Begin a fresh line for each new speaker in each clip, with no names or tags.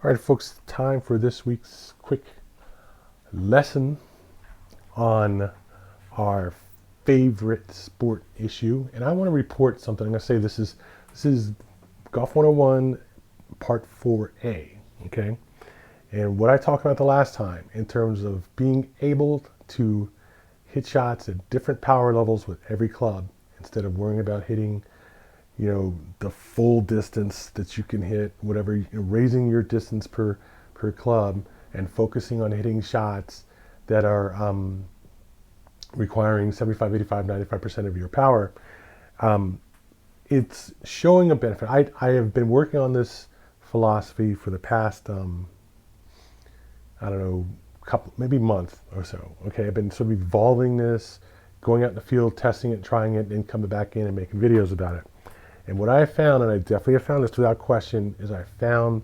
All right, folks, time for this week's quick lesson on our favorite sport issue. And I want to report something. I'm going to say this is Golf 101 Part 4A, okay? And what I talked about the last time in terms of being able to hit shots at different power levels with every club instead of worrying about hitting the full distance that you can hit, whatever, raising your distance per club and focusing on hitting shots that are requiring 75, 85, 95% of your power. It's showing a benefit. I have been working on this philosophy for the past, I don't know, maybe month or so. Okay, I've been sort of evolving this, going out in the field, testing it, trying it, and coming back in and making videos about it. And what I found, and I definitely have found this without question, is I found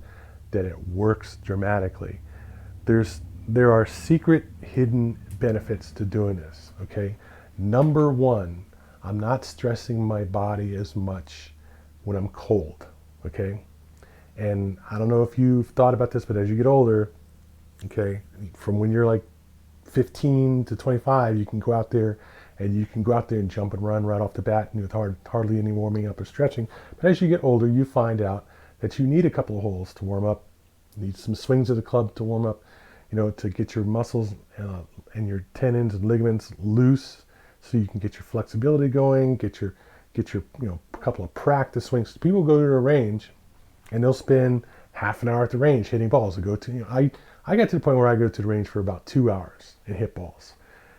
that it works dramatically. There are secret hidden benefits to doing this, okay? Number one, I'm not stressing my body as much when I'm cold, okay? And I don't know if you've thought about this, but as you get older, okay, from when you're like 15 to 25, you can go out there and jump and run right off the bat, and with hardly any warming up or stretching. But as you get older, you find out that you need a couple of holes to warm up, you need some swings of the club to warm up, to get your muscles and your tendons and ligaments loose, so you can get your flexibility going, get your couple of practice swings. People go to a range, and they'll spend half an hour at the range hitting balls. I got to the point where I go to the range for about 2 hours and hit balls.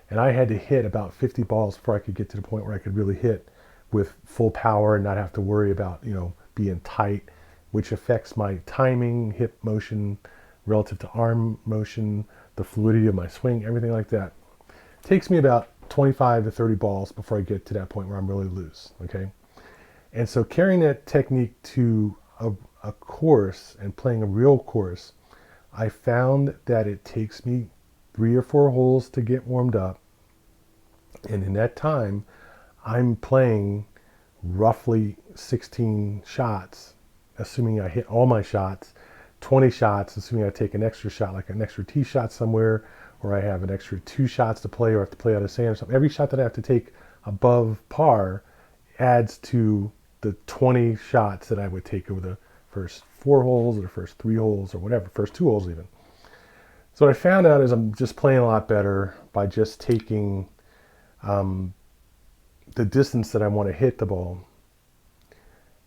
And I had to hit about 50 balls before I could get to the point where I could really hit with full power and not have to worry about, being tight, which affects my timing, hip motion relative to arm motion, the fluidity of my swing, everything like that. It takes me about 25 to 30 balls before I get to that point where I'm really loose, okay? And so carrying that technique to a course and playing a real course, I found that it takes me 3 or 4 holes to get warmed up. And in that time, I'm playing roughly 16 shots, assuming I hit all my shots, 20 shots, assuming I take an extra shot, like an extra tee shot somewhere, or I have an extra 2 shots to play, or I have to play out of sand or something. Every shot that I have to take above par adds to the 20 shots that I would take over the first 4 holes or the first 3 holes or whatever, first 2 holes even. So what I found out is I'm just playing a lot better by just taking the distance that I want to hit the ball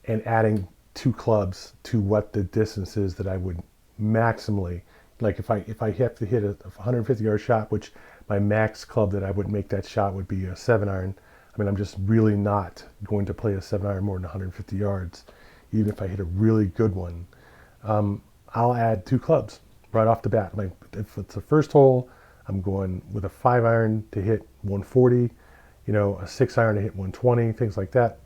and adding 2 clubs to what the distance is that I would maximally, like if I have to hit a 150-yard shot, which my max club that I would make that shot would be a 7-iron. I mean, I'm just really not going to play a 7-iron more than 150 yards, even if I hit a really good one. I'll add 2 clubs right off the bat. Like if it's the first hole, I'm going with a 5-iron to hit 140, a 6-iron to hit 120, things like that.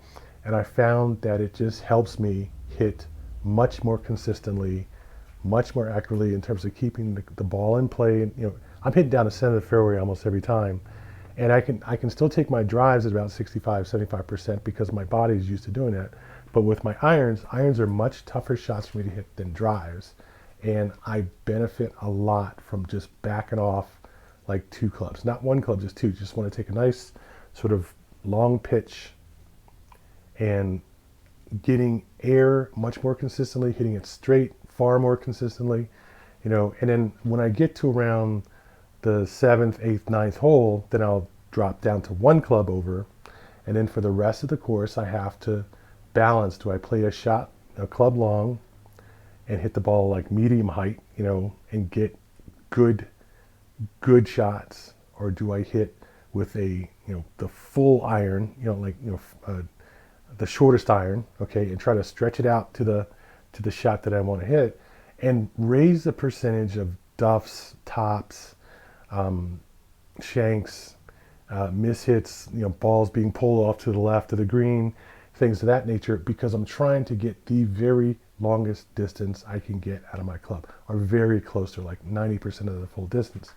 And I found that it just helps me hit much more consistently, much more accurately in terms of keeping the ball in play. I'm hitting down the center of the fairway almost every time. And I can still take my drives at about 65, 75% because my body is used to doing that. But with my irons are much tougher shots for me to hit than drives. And I benefit a lot from just backing off like 2 clubs, not 1 club, just 2. Just want to take a nice sort of long pitch and getting air much more consistently, hitting it straight far more consistently, and then when I get to around the 7th, 8th, 9th hole, then I'll drop down to 1 club over, and then for the rest of the course I have to balance. Do I play a club long and hit the ball like medium height, and get good shots, or do I hit with the full iron, the shortest iron, okay, and try to stretch it out to the shot that I want to hit, and raise the percentage of duffs, tops, shanks, mishits, balls being pulled off to the left of the green, things of that nature, because I'm trying to get the very longest distance I can get out of my club, or very close to like 90% of the full distance.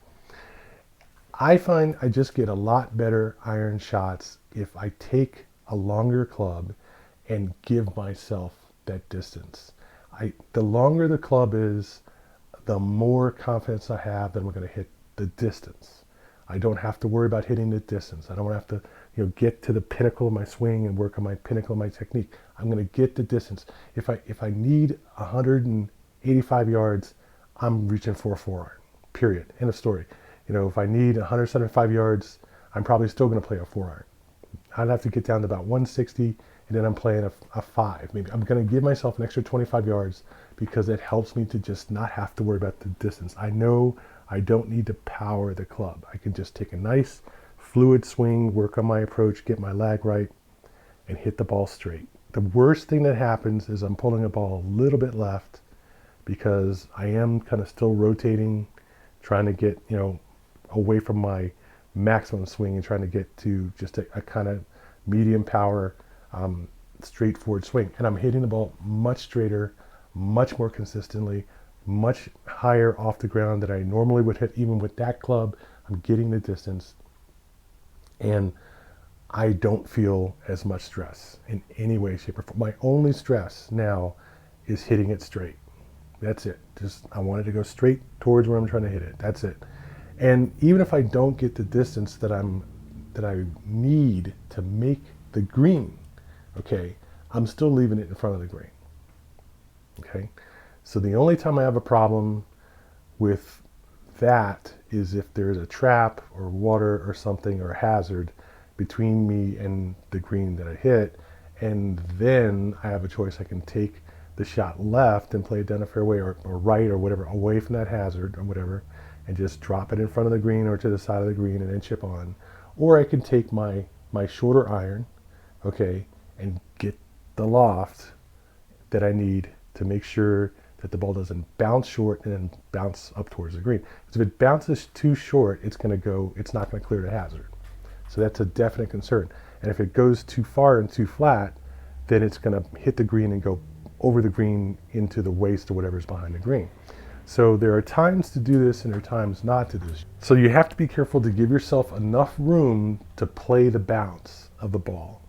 I find I just get a lot better iron shots if I take a longer club and give myself that distance. The longer the club is, the more confidence I have that I'm going to hit the distance. I don't have to worry about hitting the distance. I don't have to, get to the pinnacle of my swing and work on my pinnacle of my technique. I'm going to get the distance. If I need 185 yards, I'm reaching for a 4-iron. Period. End of story. If I need 175 yards, I'm probably still going to play a 4-iron. I'd have to get down to about 160, and then I'm playing a 5. Maybe I'm going to give myself an extra 25 yards because it helps me to just not have to worry about the distance. I know I don't need to power the club. I can just take a nice fluid swing, work on my approach, get my lag right, and hit the ball straight. The worst thing that happens is I'm pulling the ball a little bit left because I am kind of still rotating, trying to get, away from my maximum swing and trying to get to just a kind of medium power, straightforward swing. And I'm hitting the ball much straighter, much more consistently, much higher off the ground than I normally would hit. Even with that club, I'm getting the distance, and I don't feel as much stress in any way, shape, or form. My only stress now is hitting it straight. That's it. Just, I want it to go straight towards where I'm trying to hit it. That's it. And even if I don't get the distance that I need to make the green, okay, I'm still leaving it in front of the green. Okay? So the only time I have a problem with that is if there's a trap or water or something or a hazard between me and the green that I hit, and then I have a choice. I can take the shot left and play it down the fairway, or right or whatever, away from that hazard or whatever, and just drop it in front of the green or to the side of the green and then chip on. Or I can take my shorter iron, okay, and get the loft that I need to make sure that the ball doesn't bounce short and then bounce up towards the green. Because if it bounces too short, it's not going to clear the hazard. So that's a definite concern. And if it goes too far and too flat, then it's going to hit the green and go over the green into the waist or whatever's behind the green. So there are times to do this and there are times not to do this. So you have to be careful to give yourself enough room to play the bounce of the ball.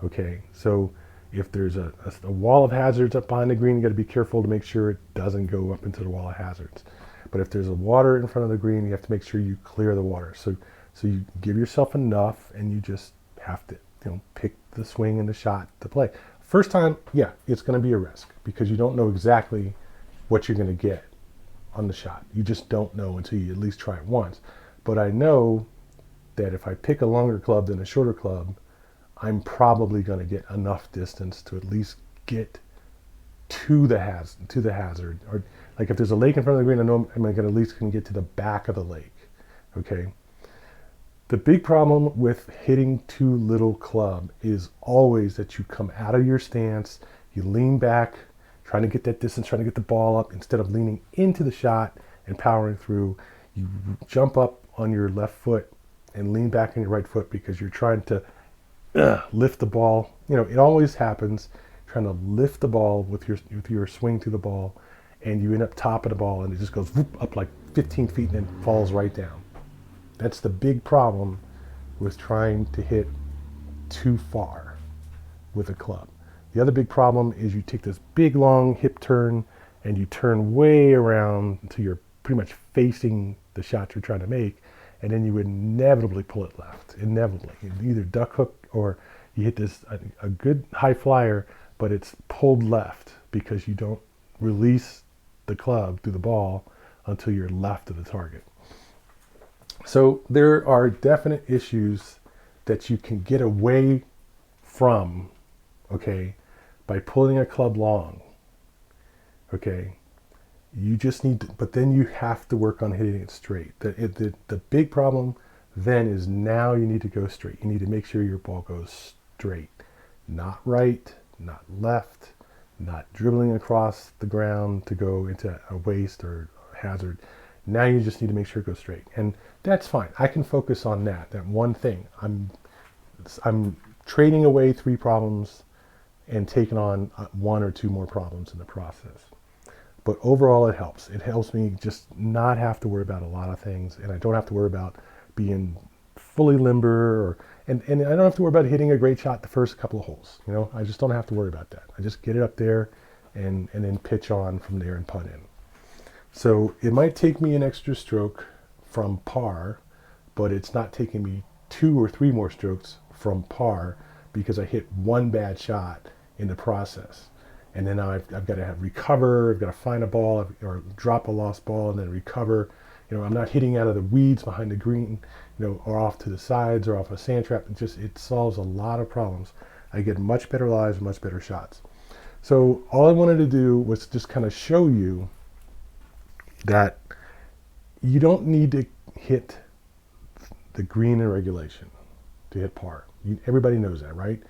Okay, so if there's a wall of hazards up behind the green, you got to be careful to make sure it doesn't go up into the wall of hazards. But if there's a water in front of the green, you have to make sure you clear the water. So you give yourself enough, and you just have to, pick the swing and the shot to play. First time, yeah, it's going to be a risk because you don't know exactly what you're going to get on the shot. You just don't know until you at least try it once. But I know that if I pick a longer club than a shorter club, I'm probably going to get enough distance to at least get to the hazard. Or like if there's a lake in front of the green, I know I'm going to at least can get to the back of the lake. Okay. The big problem with hitting too little club is always that you come out of your stance, you lean back, trying to get that distance, trying to get the ball up. Instead of leaning into the shot and powering through, you jump up on your left foot and lean back on your right foot because you're trying to lift the ball. It always happens, trying to lift the ball with your swing to the ball, and you end up topping the ball and it just goes up like 15 feet and then falls right down. That's the big problem with trying to hit too far with a club. The other big problem is you take this big long hip turn and you turn way around until you're pretty much facing the shot you're trying to make, and then you inevitably pull it left. Inevitably. You either duck hook or you hit this a good high flyer, but it's pulled left because you don't release the club through the ball until you're left of the target. So there are definite issues that you can get away from, okay, by pulling a club long, okay. You just need to, but then you have to work on hitting it straight. The big problem then is now you need to go straight. You need to make sure your ball goes straight, not right, not left, not dribbling across the ground to go into a waste or hazard. Now you just need to make sure it goes straight, and that's fine. I can focus on that one thing. I'm trading away 3 problems and taking on 1 or 2 more problems in the process. But overall, it helps. It helps me just not have to worry about a lot of things, and I don't have to worry about being fully limber, and I don't have to worry about hitting a great shot the first couple of holes. I just don't have to worry about that. I just get it up there and then pitch on from there and putt in. So it might take me an extra stroke from par, but it's not taking me 2 or 3 more strokes from par because I hit one bad shot in the process. And then I've got to recover, I've got to find a ball or drop a lost ball and then recover. I'm not hitting out of the weeds behind the green, or off to the sides or off a sand trap. It solves a lot of problems. I get much better lives, much better shots. So all I wanted to do was just kind of show you that you don't need to hit the green in regulation to hit par. Everybody knows that, right?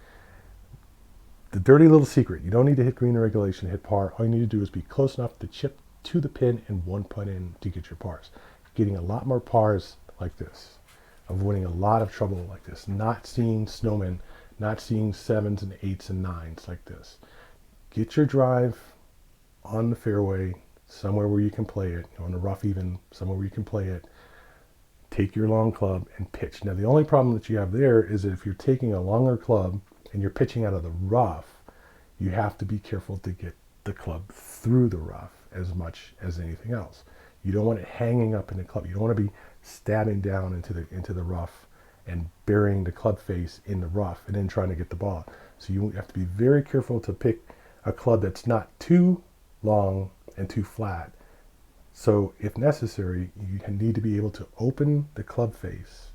The dirty little secret, you don't need to hit green in regulation to hit par. All you need to do is be close enough to chip to the pin and 1 putt in to get your pars. Getting a lot more pars like this, avoiding a lot of trouble like this, not seeing snowmen, not seeing 7s and 8s and 9s like this. Get your drive on the fairway, somewhere where you can play it, on the rough even, somewhere where you can play it. Take your long club and pitch. Now the only problem that you have there is that if you're taking a longer club and you're pitching out of the rough, you have to be careful to get the club through the rough as much as anything else. You don't want it hanging up in the club. You don't want to be stabbing down into the rough and burying the club face in the rough and then trying to get the ball. So you have to be very careful to pick a club that's not too long and too flat. So if necessary, you need to be able to open the club face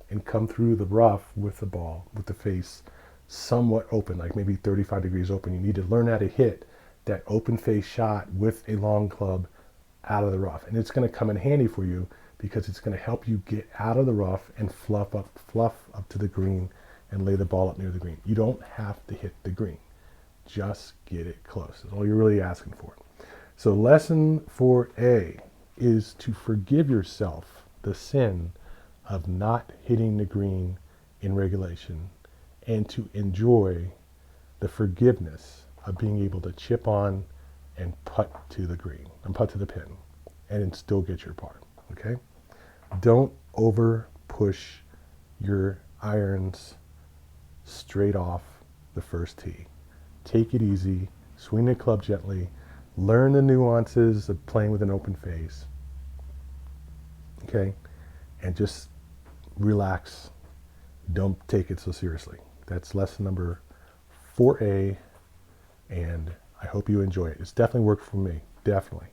and come through the rough with the ball, with the face somewhat open, like maybe 35 degrees open. You need to learn how to hit that open face shot with a long club out of the rough. And it's going to come in handy for you because it's going to help you get out of the rough and fluff up to the green and lay the ball up near the green. You don't have to hit the green. Just get it close. That's all you're really asking for. So lesson 4A is to forgive yourself the sin of not hitting the green in regulation and to enjoy the forgiveness of being able to chip on and putt to the green and putt to the pin and still get your par. Okay? Don't over push your irons straight off the first tee. Take it easy, swing the club gently, learn the nuances of playing with an open face. Okay? And just relax. Don't take it so seriously. That's lesson number 4A, and I hope you enjoy it. It's definitely worked for me. Definitely.